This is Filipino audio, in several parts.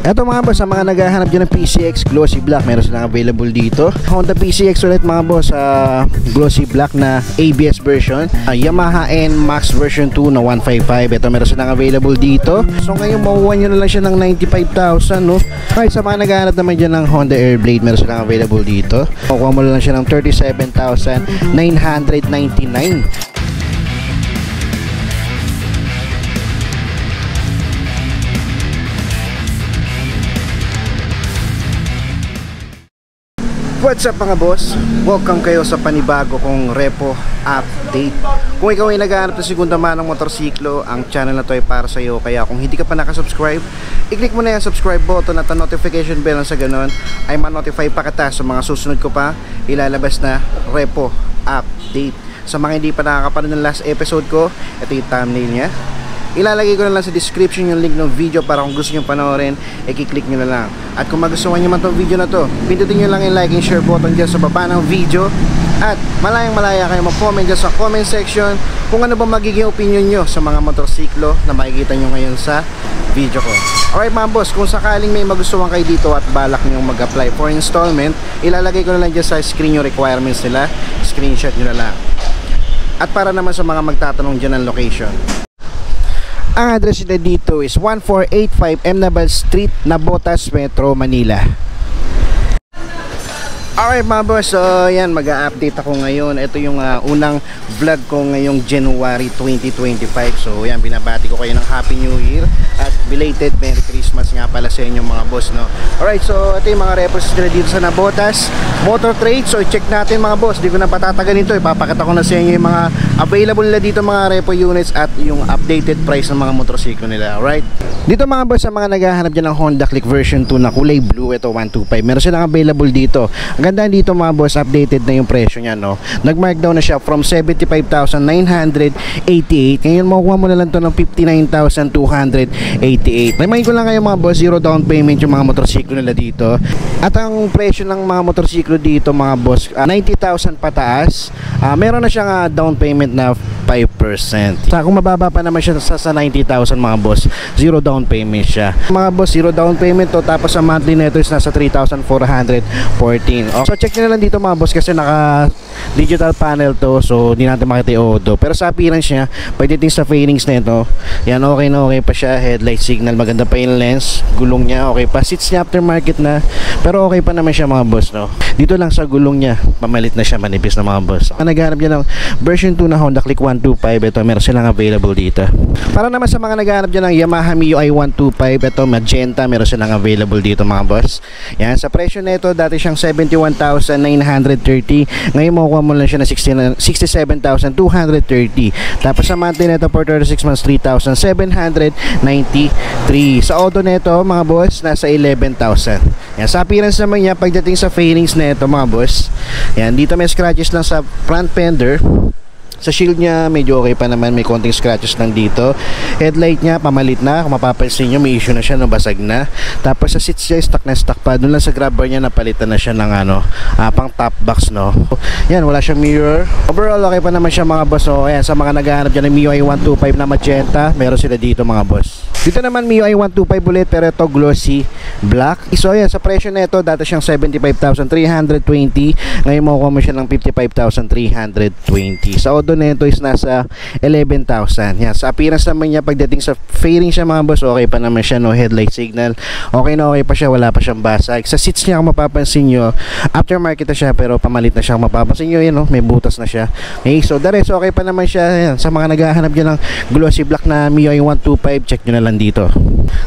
Eto mga boss, sa mga naghahanap dyan ng PCX Glossy Black, meron silang available dito. Honda PCX ulit mga boss, Glossy Black na ABS version, Yamaha NMAX version 2 na 155. Ito meron silang available dito. So ngayon makuha nyo na lang siya ng 95,000, no? Kahit sa mga naghahanap naman dyan ng Honda Airblade, meron silang available dito. Makuha mo na lang siya ng 37,999. What's up mga boss? Welcome kayo sa panibago kong repo update. Kung ikaw ay naghahanap ng segunda manong motorsiklo, ang channel na to ay para sa iyo. Kaya kung hindi ka pa nakasubscribe, i-click mo na yung subscribe button at ang notification bell, sa ganun ay ma-notify pa kita sa mga susunod ko pa ilalabas na repo update. Sa mga hindi pa nakakapanood ng last episode ko, ito yung thumbnail niya. Ilalagay ko na lang sa description yung link ng video para kung gusto nyo panoorin, i-click nyo na lang. At kung magustuhan nyo man itong video na to, pindutin nyo lang yung like and share button dyan sa baba ng video. At malayang malaya kayo mag-comment dyan sa comment section kung ano ba magiging opinion nyo sa mga motorsiklo na makikita nyo ngayon sa video ko. Alright mga boss, kung sakaling may magustuhan kayo dito at balak nyo mag-apply for installment, ilalagay ko na lang dyan sa screen yung requirements nila, screenshot nyo na lang. At para naman sa mga magtatanong dyan ng location, ang address nila dito is 1485 Emnabal Street, Navotas, Metro Manila. Alright mga boss, so yan, mag-a-update ako ngayon. Ito yung unang vlog ko ngayong January 2025. So yan, binabati ko kayo ng Happy New Year at belated Merry Christmas nga pala sa inyo mga boss, no? Alright, so ito yung mga repos nila dito sa Navotas Motor Trade. So check natin mga boss, di ko na patatagalin to, ipapakita ko na sa inyo yung mga available nila dito, mga repo units at yung updated price ng mga motorsiklo nila. Alright, dito mga boss, sa mga naghahanap dyan ng Honda Click version 2 na kulay blue, ito 125, meron silang available dito. Ang ganda dito mga boss, updated na yung presyo niya, no? Nag-markdown na siya from 75,988. Ngayon makukuha mo na lang to ng 59,288. Remind ko lang kayo mga boss, zero down payment yung mga motorsiklo nila dito. At ang presyo ng mga motorsiklo dito mga boss, 90,000 pataas. Meron na siyang down payment na 5%. Kung mababa pa naman siya sa 90,000 mga boss, zero down payment siya. Mga boss, zero down payment to, tapos sa monthly neto is nasa 3,414. So check nyo na lang dito mga boss, kasi naka digital panel to, so hindi natin makita yung odo. Pero sa appearance niya, pagdating sa fairings na ito, yan, okay na okay pa siya. Headlight signal, maganda pa yung lens. Gulong niya okay pa, seats niya aftermarket na, pero okay pa naman siya mga boss, no? Dito lang sa gulong niya, pamalit na siya, manipis na mga boss. Naghanap niya ng version 2 na Honda Click 125, ito meron silang available dito. Para naman sa mga naghanap dyan ng Yamaha MIUI 125, ito magenta, meron silang available dito mga boss. Yan, sa presyo na ito, dati siyang 71,930, ngayon makukuha mo lang siya ng 67,230. Tapos sa monthly nito for 36 months, 3,793. Sa auto nito mga boss, nasa 11,000. Yan, sa appearance naman niya, pagdating sa fairings na ito mga boss, yan, dito may scratches lang sa front fender. Sa shield niya, medyo okay pa naman, may konting scratches lang dito. Headlight niya, pamalit na. Kung mapapansin nyo, may issue na siya, no, basag na. Tapos sa seats niya, stock na stock pa. Doon lang sa grab bar niya, napalitan na siya ng pang top box, no. Yan, wala siyang mirror. Overall, okay pa naman siya mga boss, no. Ayan, sa mga naghahanap dyan ng MIUI 125 na magenta, meron sila dito mga boss. Dito naman MIUI 125 ulit, pero ito glossy black. So ayan, sa presyo na ito, dati siyang 75,320, ngayon makukuha mo siya ng 55,320. Sa auto na ito is nasa 11,000. Yan, sa appearance naman niya, pagdating sa fairing siya mga boss, okay pa naman siya, no. Headlight signal, okay na okay pa siya, wala pa siyang basag. Sa seats niya, kung mapapansin nyo, aftermarket na siya, pero pamalit na siya. Kung mapapansin nyo, yan, no, may butas na siya. Okay, so the rest, okay pa naman siya. Yan, sa mga naghahanap dyan ng glossy black na MIUI 125, check nyo na lang dito.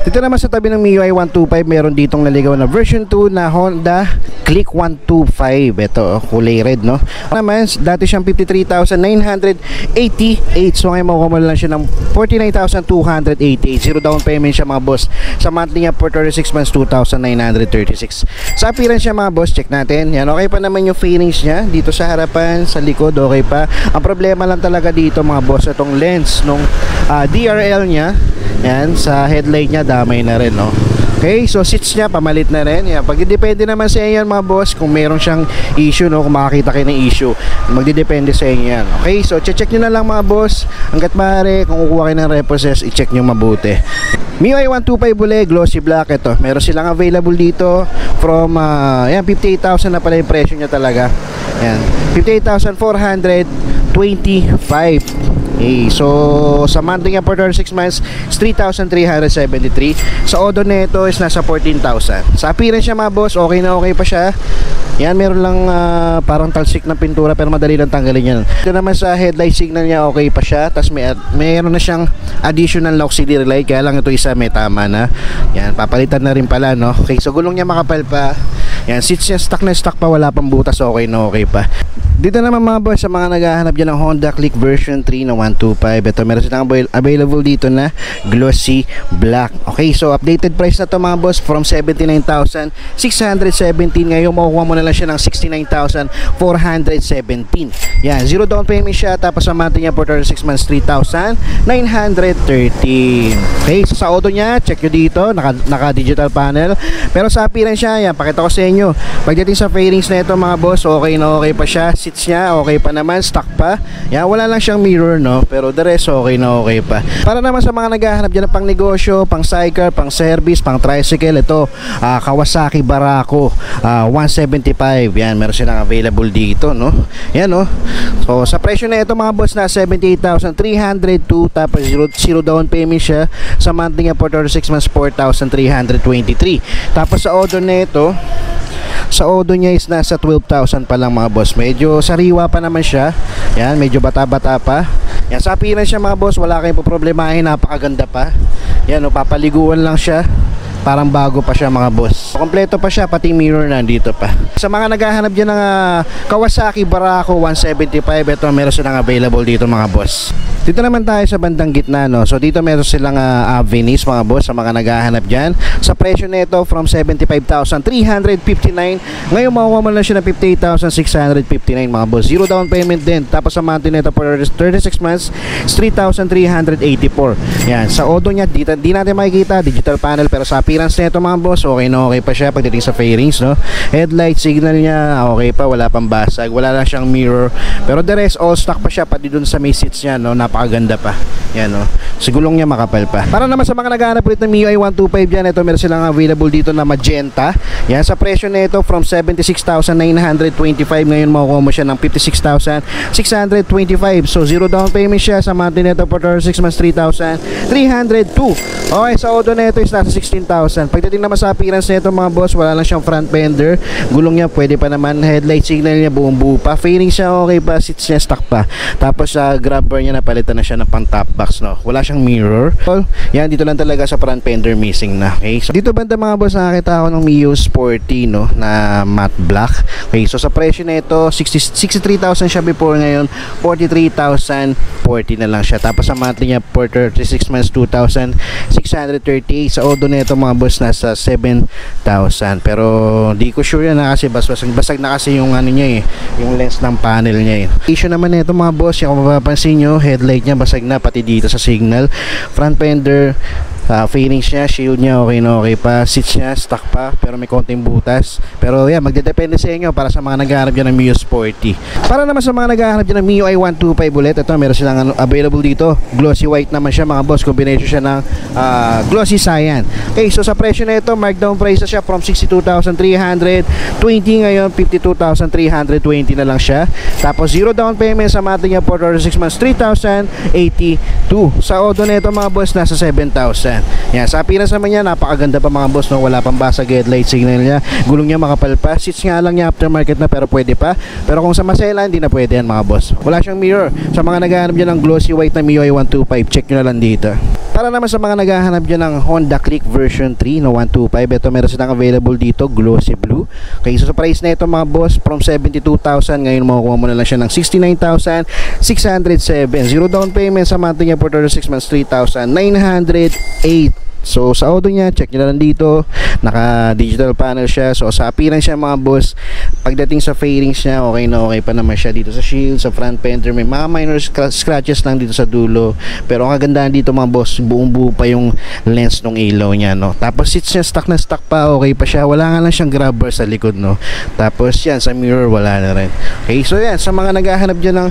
Dito naman sa tabi ng MIUI 125, meron ditong naligaw na version 2 na Honda Click 125. Ito, kulay red, no. Naman, dati siyang 53,988. So ngayon makukuha mo lang siya ng 49,288. Zero down payment siya mga boss. Sa monthly niya for 36 months, 2,936. Sa appearance niya mga boss, check natin. Yan, okay pa naman yung fairings niya. Dito sa harapan, sa likod, okay pa. Ang problema lang talaga dito mga boss, itong lens nung DRL niya. Yan, sa headlight niya damay na rin, no. Okay, so seats niya pamalit na rin. Yan, pagdidepende naman sa inyo yan mga boss kung meron siyang issue, no, kung makakita kayo ng issue, magdidepende sa inyo yan. Okay, so check nyo na lang mga boss. Hanggat maaari, kung kukuha kayo ng repossess, i-check nyo mabuti. MIUI 125 uli, glossy black. Ito, meron silang available dito from yan, 58,000 na pala yung presyo niya talaga. Yan, 58,425. Okay, so sa monthly niya for 36 months is 3,373. Sa odo nito is nasa 14,000. Sa appearance niya mga boss, okay na okay pa siya. Yan, meron lang parang talsik na pintura pero madali lang tanggalin yan. Ito naman sa headlight signal niya, okay pa siya. Tapos mayroon na siyang additional na auxiliary light. Kaya lang ito isa may tama na. Yan, papalitan na rin pala, no? Okay, so gulong niya makapal pa. Yan, seats niya stock na stock pa, wala pang butas, okay na okay pa. Dito naman mga boss, sa mga naghahanap dyan ng Honda Click version 3 na 125, ito meron silang available dito na glossy black. Okay, so updated price na to mga boss from 79,617. Ngayon makukuha mo na lang siya ng 69,417. Yan, zero down payment siya. Tapos sa monthly niya for 36 months 3,913. Okay, so sa auto niya, check nyo dito, naka digital panel. Pero sa appearance siya, yan, pakita ko sa inyo. Pagdating sa fairings na ito mga boss, okay na okay pa siya. Seats niya, okay pa naman, stock pa. Yan, wala lang siyang mirror, no? Pero the rest, okay na okay pa. Para naman sa mga naghahanap dyan ng pang negosyo, pang sidecar, pang service, pang tricycle, ito, Kawasaki Barako 175. Yan, meron silang available dito, no? Yan, no? So, sa presyo na ito mga boss, na 78,302. Tapos zero down payment siya. Sa monthly niya for 36 months 4,323. Tapos sa order na ito, sa odo niya is nasa 12,000 pa lang mga boss. Medyo sariwa pa naman siya. Yan, medyo bata-bata pa. Yan, sa appearance siya mga boss, wala kayong problemahin, napakaganda pa. Yan, no, papaliguan lang siya. Parang bago pa siya mga boss. Kompleto pa siya, pati mirror nandito pa. Sa mga naghahanap dyan ng Kawasaki Barako 175, ito meron silang available dito mga boss. Dito naman tayo sa bandang gitna, no? So dito meron silang Venice mga boss, sa mga naghahanap dyan. Sa presyo nito from 75,359. Ngayon makuha mo lang siya na 58,659 mga boss. Zero down payment din. Tapos sa monthly nito for 36 months 3,384. Yan, sa odo niya dito, di natin makikita digital panel, pero sa appearance nito mga boss, okay na okay pa siya pagdating sa fairings, no? Headlight signal niya, okay pa, wala pang basag, wala lang siyang mirror. Pero the rest all stock pa siya, pati dun sa may seats niya, no? Napakaganda pa. Yan, no? Sigulong niya makapal pa. Para naman sa mga naghahanap ulit ng MIUI 125 dyan, ito meron silang available dito na magenta. Yan, sa presyo nito from 76,925, ngayon makukuha mo siya ng 56,625. So zero down payment siya. Sa monthly nito for 36 months 3,302. Okay, sa odo nito is nasa 16,000. Pagdating naman sa appearance nito mga boss, wala lang siyang front fender. Gulong niya pwede pa naman, headlight signal niya buong buo pa, fairing siya okay pa, seats niya stock pa. Tapos sa grab bar niya napalitan na siya ng pang top box, no? Wala siyang mirror. Yan, dito lang talaga sa front fender missing na. Okay, so dito banda mga boss, nakakita ako ng Mio Sporty, no, na matte black. Okay, so sa presyo na ito 63,000 siya before, ngayon 43,040 na lang siya. Tapos sa monthly niya for 36 months 2,638. Sa odo na ito mga boss nasa 7,000. Pero di ko sure yan na, kasi basag na kasi yung ano niya, yung lens ng panel niya. Issue naman na ito mga boss, yung kung mapapansin nyo, headlight niya basag na, pati dito sa signal. Front fender, fairings niya, shield niya okay na okay pa, seats niya stock pa pero may konting butas. Pero yan, magdedepende sa inyo para sa mga naghahanap dyan ng Mio Sporty. Para naman sa mga naghahanap dyan ng MIUI 125 ulit, ito meron silang available dito, glossy white naman siya mga boss, combination siya ng glossy cyan. Okay, so sa presyo na ito, markdown price na siya from 62,320, ngayon 52,320 na lang siya. Tapos zero down payment, sa monthly niya for 6 months 3,082. Sa odo na ito mga boss nasa 7,000. Yan, sa appearance naman niya, napakaganda pa mga boss, no? Wala pang basag, headlight signal niya, gulong niya makapal pa, seats nga lang niya aftermarket na pero pwede pa. Pero kung sa masela, hindi na pwede yan mga boss. Wala siyang mirror. Sa mga naghahanap dyan ng glossy white na MIUI 125, check nyo na lang dito. Para naman sa mga naghahanap dyan ng Honda Click version 3 na 125, ito meron silang available dito, glossy blue. Okay, so sa price na ito mga boss, from 72,000, ngayon makukuha mo na lang siya ng 69,607. Zero down payment, sa monthly niya for 36 months 3,908. So sa auto niya, check nyo na lang dito, Naka digital panel siya. So sa appearance siya mga boss, pagdating sa fairings niya, okay na okay pa naman siya dito sa shield, sa front fender. May mga minor scratches lang dito sa dulo. Pero ang kagandahan dito mga boss, buong buo pa yung lens ng ilaw niya, no. Tapos seats niya stock na stock pa, okay pa siya. Wala nga lang siyang grab bar sa likod, no. Tapos yan sa mirror wala na rin. Okay, so yan sa mga naghahanap dyan ng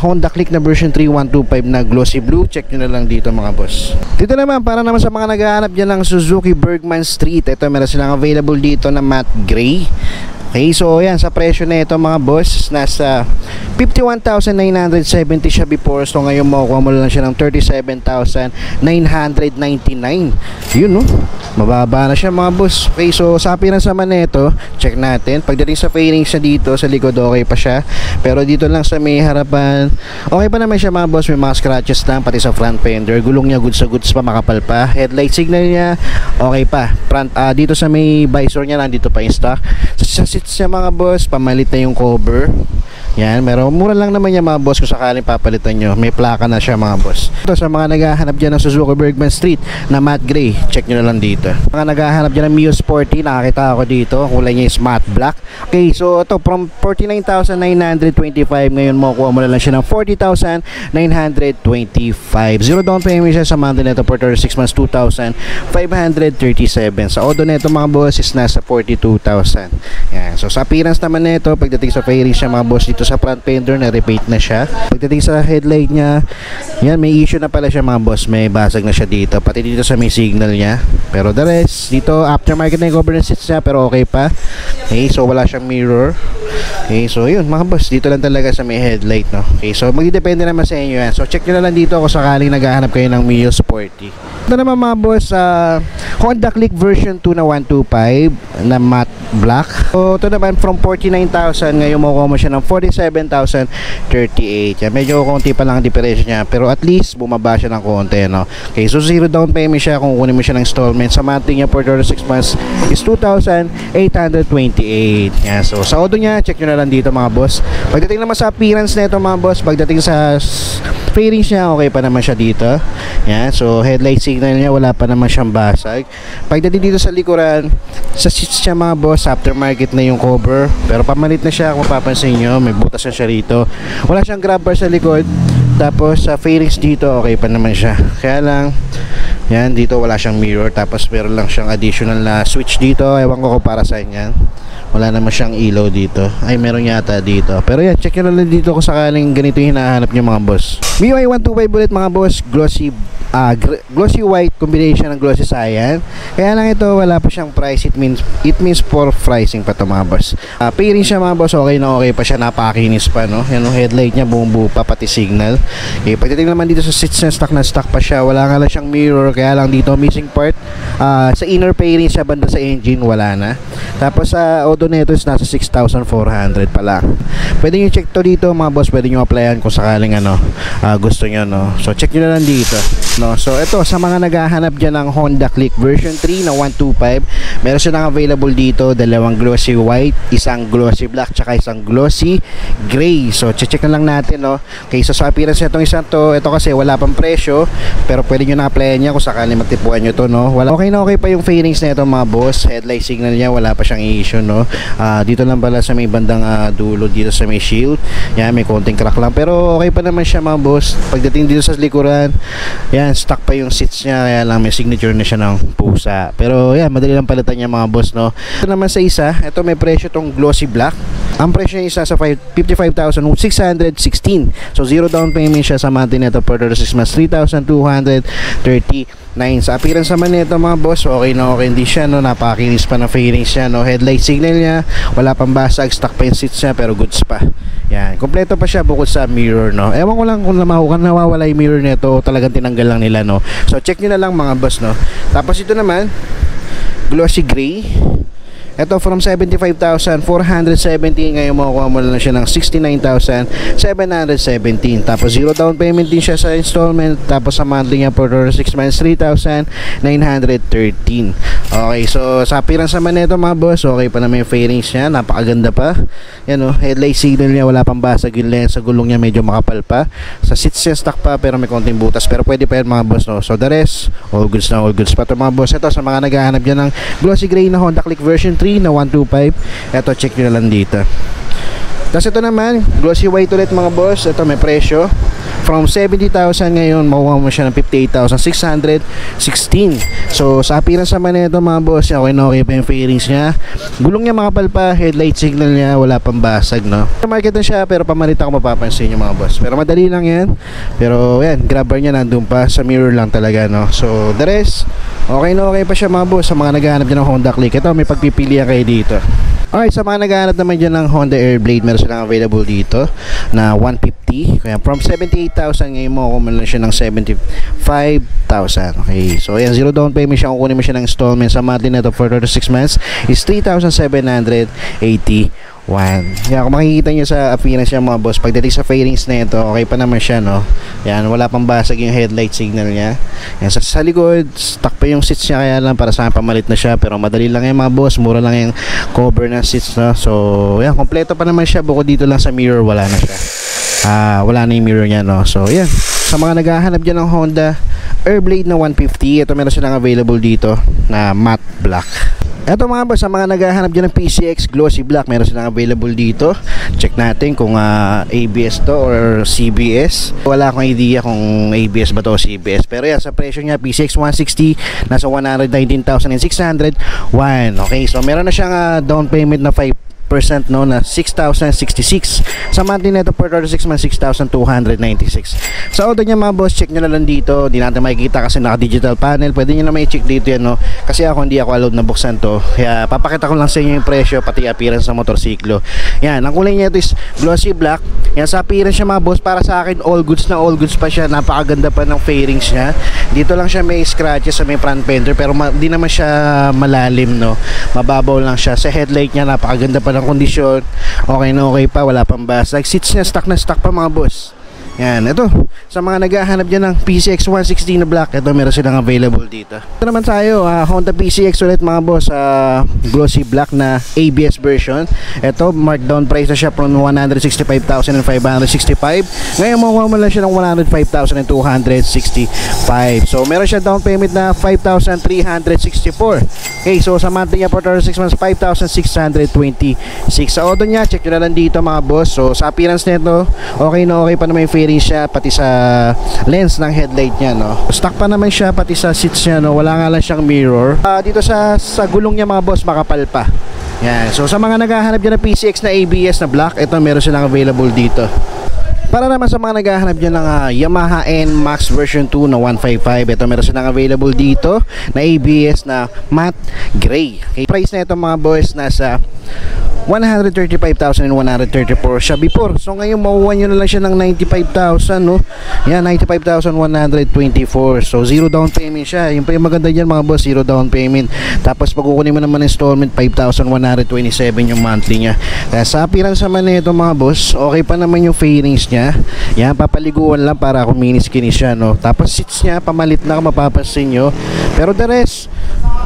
Honda Click na version 3125 na glossy blue, check nyo na lang dito mga boss. Dito naman para naman sa mga naghahanap dyan ng Suzuki Bergman Street, ito meron silang available dito na matte gray. Okay, so yan sa presyo na ito mga boss, nasa 51,970 siya before. So ngayon makukuha mo lang siya ng 37,999. Yun, no, mababa na siya mga boss. Okay, so sa appearance naman na ito, check natin. Pagdating sa fairings siya dito sa likod, okay pa siya. Pero dito lang sa may harapan, okay pa naman siya mga boss. May mga scratches lang, pati sa front fender. Gulong niya goods sa goods pa, makapal pa. Headlight signal niya, okay pa. Front, dito sa may visor niya, nandito pa yung stock. Sa seats niya mga boss, pamalit na yung cover. Yan, pero mura lang naman yan mga boss kung sakaling papalitan nyo. May plaka na siya mga boss. Ito sa mga naghahanap dyan ng Suzuki Bergman Street na matte gray, check nyo na lang dito. Mga naghahanap dyan ng Mio Sporty, nakakita ako dito, kulay niya is matte black. Okay, so ito from 49,925, ngayon makukuha mo na lang siya ng 40,925. Zero down payment siya sa monthly nito for 36 months, 2,537. Sa auto nito mga boss is nasa 42,000. Yan, so sa appearance naman nito, pagdating sa fairing siya mga boss, dito sa front fender na repaint na siya. Pagdating sa headlight niya, yan, may issue na pala siya mga boss, may basag na siya dito, pati dito sa may signal niya. Pero the rest dito, aftermarket na yung cover ng seats niya, pero okay pa. Okay, so wala siyang mirror. Okay, so yun mga boss, dito lang talaga sa may headlight, no. Okay, so magdidepende naman sa inyo yan. So check nyo na lang dito kung sakaling naghahanap kayo ng Mio Sporty. Ito naman mga boss, Honda Click version 2 na 125 na matte black. So ito naman from 49,000, ngayon makukuha mo siya ng 47,038. Yan, medyo konti pa lang ang difference niya, pero at least bumaba siya ng konti, no. Okay, so zero down payment siya kung kunin mo siya ng installment. Sa monthly niya for 36 months is 2,828. Yan, so sa auto niya, check nyo na lang dito mga boss. Pagdating naman sa appearance na ito mga boss, pagdating sa fairings niya, okay pa naman siya dito. Yan, so headlight signal niya, wala pa naman siyang basag. Pagdating dito sa likuran, sa seats niya mga boss, aftermarket na yung cover, pero pamalit na siya kung papansin nyo, may butas na siya rito. Wala siyang grab bar sa likod. Tapos sa fairings dito, okay pa naman siya. Kaya lang, yan, dito wala siyang mirror. Tapos meron lang siyang additional na switch dito. Ewan ko kung para saan yan. Wala naman siyang ilaw dito. Ay, meron yata dito. Pero yan, check nyo na lang dito kung sakaling ganito yung hinahanap nyo mga boss. MIUI 125 ulit mga boss. Glossy white combination ng glossy cyan. Kaya lang ito, wala pa siyang price. It means for pricing pa ito mga boss. Pairing siya mga boss, okay na okay pa siya. Napakinis pa, no. Yan yung headlight niya, bumubuo pa, pati signal. Okay, pagdating naman dito sa seats na stock pa siya. Wala nga lang siyang mirror. Kaya lang dito, missing part. Sa inner pairing siya, banda sa engine, wala na. Tapos sa auto nito is nasa 6,400 pa lang. Pwede nyo check to dito mga boss. Pwede nyo applyan kung sakaling gusto nyo, no. So check nyo na lang dito, no. So ito sa mga naghahanap dyan ng Honda Click version 3 na 125, meron silang available dito, dalawang glossy white, isang glossy black, tsaka isang glossy gray. So check na lang natin, no. Okay, so sa appearance nitong isang to, ito kasi wala pang presyo, pero pwede nyo na applyan niya kung sakaling magtipuan nyo to, no. Okay na okay pa yung fairings na ito mga boss. Headlight signal niya, wala pa siyang issue, no. Dito lang pala sa may bandang dulo, dito sa may shield, yan, may konting crack lang, pero okay pa naman siya mga boss. Pagdating dito sa likuran, yan, stock pa yung seats niya, kaya lang may signature na siya ng pusa. Pero yan, madali lang palitan niya mga boss, no. Ito naman sa isa, ito may presyo tong glossy black. Ang presyo niya isa sa 55,616. So zero down payment siya sa monthly nito for 36 months, 3,239. Sa appearance naman nito mga boss, okay na okay hindi siya, no. Napakinis pa na fairings siya, no. Headlight signal niya, wala pang basag, stock pa yung seats niya, pero goods pa. Yan, kompleto pa siya bukod sa mirror, no. Ewan ko lang kung nawawala yung mirror nito o talagang tinanggal lang nila, no. So check nyo na lang mga boss, no. Tapos ito naman, glossy gray. Ito from 75,470, ngayon makukuha mo lang siya ng 69,717. Tapos 0 down payment din siya sa installment. Tapos sa monthly niya for 6 months, 3,913. Okay, so sa appearance naman nito mga boss, okay pa naman yung fairings niya, napakaganda pa. Yan o, headlight signal niya, wala pang basag. Yung lens sa gulong niya medyo makapal pa. Sa seats niya stock pa pero may konting butas, pero pwede pa yan mga boss, no? So the rest, all goods na all goods pa ito mga boss. Ito sa mga naghahanap dyan ng glossy gray na Honda Click version 3 na 125, ito check nyo na lang dito. Tapos ito naman glossy white ulit mga boss. Ito may presyo from 70,000, ngayon makuha mo siya ng 58,616. So sa appearance naman nito mga boss, okay na okay pa yung fairings niya, gulong niya makapal pa, headlight signal niya wala pang basag, no? Market na siya pero pamalit ako mapapansin nyo mga boss, pero madali lang yan. Pero yan, grabber niya nandun pa, sa mirror lang talaga, no? So the rest, okay na okay pa siya mga boss. Sa mga naghahanap dyan ng Honda Click, ito may pagpipilian kayo dito. Alright, sa mga naghahanap naman dyan ng Honda Airblade, meron silang available dito na 150. Kaya from 78,000, ngayon mo kung lang siya ng 75,000. Okay, so yan, 0 down payment siya. Kung kunin mo siya ng installment sa monthly na ito for 36 months is 3,781. Yan, kung makikita nyo sa appearance niya mga boss, pagdating sa fairings na ito, okay pa naman siya, no? Yan, wala pang basag yung headlight signal niya. Yan, sa likod, stock pa yung seats niya, kaya lang para sa pamalit na siya. Pero madali lang yan mga boss, mura lang yung cover ng seats, no? So, yan, kompleto pa naman siya. Bukod dito lang sa mirror, wala na siya. Wala na yung mirror niya, no? So, yan, sa mga naghahanap dyan ng Honda Airblade na 150, ito meron silang available dito na matte black. Eto mga boss, sa mga naghahanap dyan ng PCX glossy black, meron silang available dito. Check natin kung ABS to or CBS. Wala akong idea kung ABS ba to o CBS. Pero yan, sa presyo niya, PCX 160, nasa 119,601. Okay, so meron na siyang down payment na 5%, no, na 6,066. Sa monthly neto for 36 months, 6,296. Sa order niya mga boss, check nyo na lang dito. Di natin makikita kasi naka digital panel. Pwede nyo na may check dito yan, no? Kasi hindi ako allowed na buksan to. Kaya papakita ko lang sa inyo yung presyo pati appearance ng motorsiklo. Yan, ang kulay niya ito is glossy black. Yan, sa appearance siya mga boss, para sa akin all goods na all goods pa siya. Napakaganda pa ng fairings niya. Dito lang siya may scratches sa may front fender, pero di naman siya malalim, no? Mababaw lang siya. Sa headlight niya, napakaganda pa ng kondisyon, okay na okay pa, wala pang basag. Seats niya stock na stock pa mga boss. Yan, ito sa mga naghahanap dyan ng PCX 160 na black, ito meron silang available dito. Ito naman tayo, Honda PCX ulit mga boss, glossy black na ABS version. Ito, markdown price na siya from 165,565. Ngayon makuha mo lang siya ng 105,265. So meron siya down payment na 5,364. Okay, so sa monthly niya for 36 months, 5,626. Sa auto niya, check nyo na lang dito mga boss. So sa appearance nito, okay na okay pa naman yung fairing siya, pati sa lens ng headlight niya, no? Stock pa naman siya, pati sa seats niya, no? Wala nga lang siyang mirror. Dito sa gulong niya mga boss, makapal pa. Yan. So sa mga naghahanap dyan ng PCX na ABS na black, ito meron silang available dito. Para naman sa mga naghahanap dyan ng Yamaha NMAX version 2 na 155, ito meron silang available dito na ABS na matte gray. Okay, price na ito mga boys, nasa 135,134 siya before. So ngayon makuha nyo na lang siya ng 95,000, no? Yan, 95,124. So 0 down payment siya. Yung pa yung maganda dyan mga boss, 0 down payment. Tapos pag kukunin mo naman installment, 5,127 yung monthly niya. Kaya sa appearance naman na ito mga boss, okay pa naman yung fairings niya. Yan, papaliguan lang para kuminis-kinis siya, no? Tapos seats niya, pamalit na, mapapansin nyo. Pero the rest,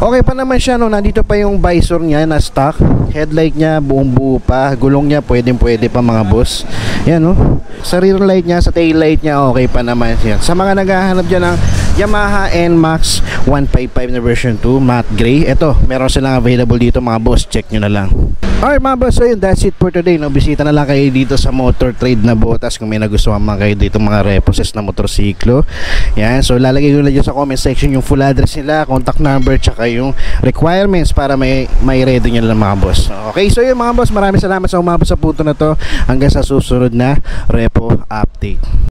okay pa naman siya, no? Nandito pa yung visor niya na stock. Headlight niya, buong buo pa. Gulong niya, pwede pa mga boss. Yan, no? Sa rear light niya, sa tail light niya, okay pa naman yan. Sa mga naghahanap dyan ng Yamaha NMAX 155 na version 2 matte gray, ito, meron silang available dito mga boss. Check nyo na lang. Alright mga boss, so yun, that's it for today, no? Bisita na lang kayo dito sa Motor Trade na Botas kung may nagustuhan man kayo dito mga reposes na motorsiklo. Yan, so lalagay ko na dyan sa comment section yung full address nila, contact number, tsaka yung requirements para may ready nyo lang mga boss. Okay, so yun mga boss, maraming salamat sa umabot sa punto na to. Hanggang sa susunod na repo update.